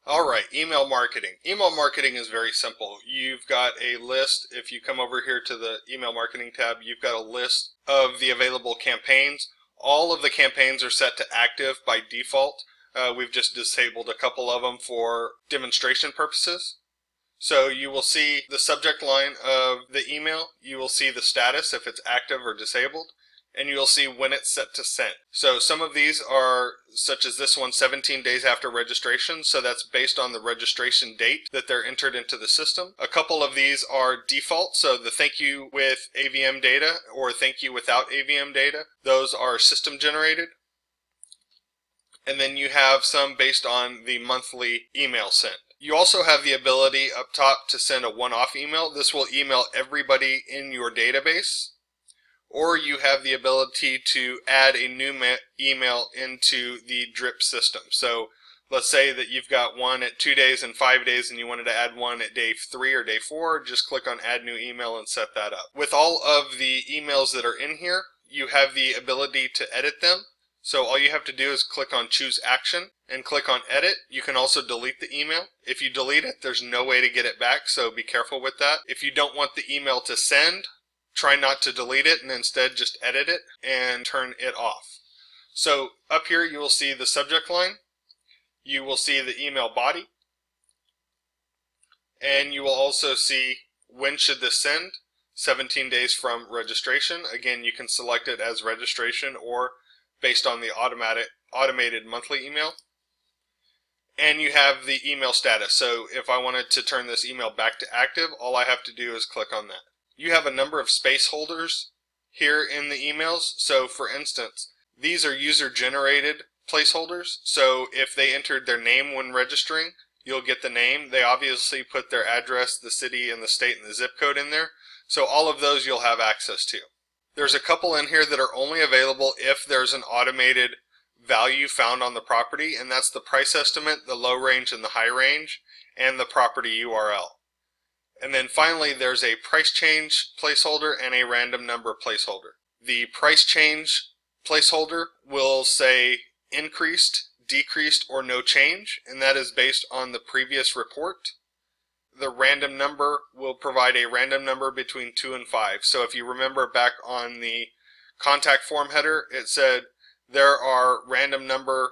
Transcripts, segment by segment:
Alright, email marketing. Email marketing is very simple. You've got a list. If you come over here to the email marketing tab, you've got a list of the available campaigns. All of the campaigns are set to active by default. We've just disabled a couple of them for demonstration purposes. So you will see the subject line of the email, you will see the status if it's active or disabled, and you'll see when it's set to send. So some of these are, such as this one, 17 days after registration, so that's based on the registration date that they're entered into the system. A couple of these are default, so the thank you with AVM data or thank you without AVM data, those are system generated. And then you have some based on the monthly email sent. You also have the ability up top to send a one-off email. This will email everybody in your database. Or you have the ability to add a new email into the drip system. So let's say that you've got one at 2 days and 5 days and you wanted to add one at day 3 or day 4, just click on add new email and set that up. With all of the emails that are in here, you have the ability to edit them. So all you have to do is click on choose action and click on edit. You can also delete the email. If you delete it, there's no way to get it back, so be careful with that. If you don't want the email to send, try not to delete it and instead just edit it and turn it off. So up here you will see the subject line, you will see the email body, and you will also see when should this send, 17 days from registration. Again, you can select it as registration or based on the automated monthly email. And you have the email status. So if I wanted to turn this email back to active, all I have to do is click on that. You have a number of space holders here in the emails. So for instance, these are user generated placeholders. So if they entered their name when registering, you'll get the name. They obviously put their address, the city and the state and the zip code in there. So all of those you'll have access to. There's a couple in here that are only available if there's an automated value found on the property, and that's the price estimate, the low range and the high range, and the property URL. And then finally there's a price change placeholder and a random number placeholder. The price change placeholder will say increased, decreased, or no change, and that is based on the previous report. The random number will provide a random number between 2 and 5. So if you remember back on the contact form header, it said there are random number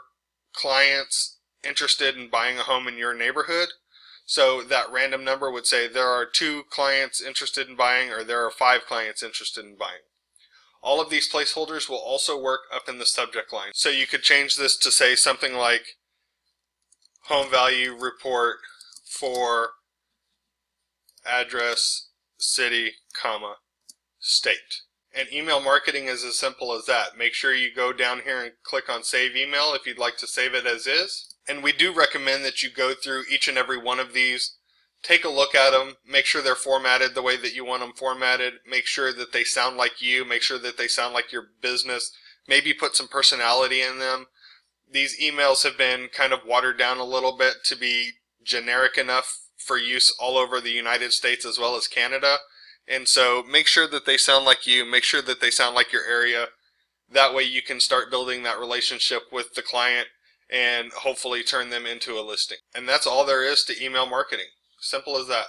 clients interested in buying a home in your neighborhood. So that random number would say there are 2 clients interested in buying, or there are 5 clients interested in buying. All of these placeholders will also work up in the subject line. So you could change this to say something like home value report for address, city, comma, state. And email marketing is as simple as that. Make sure you go down here and click on save email if you'd like to save it as is. And we do recommend that you go through each and every one of these, take a look at them, make sure they're formatted the way that you want them formatted, make sure that they sound like you, make sure that they sound like your business, maybe put some personality in them. These emails have been kind of watered down a little bit to be generic enough for use all over the United States as well as Canada. And so make sure that they sound like you, make sure that they sound like your area. That way you can start building that relationship with the client and hopefully turn them into a listing. And that's all there is to email marketing. Simple as that.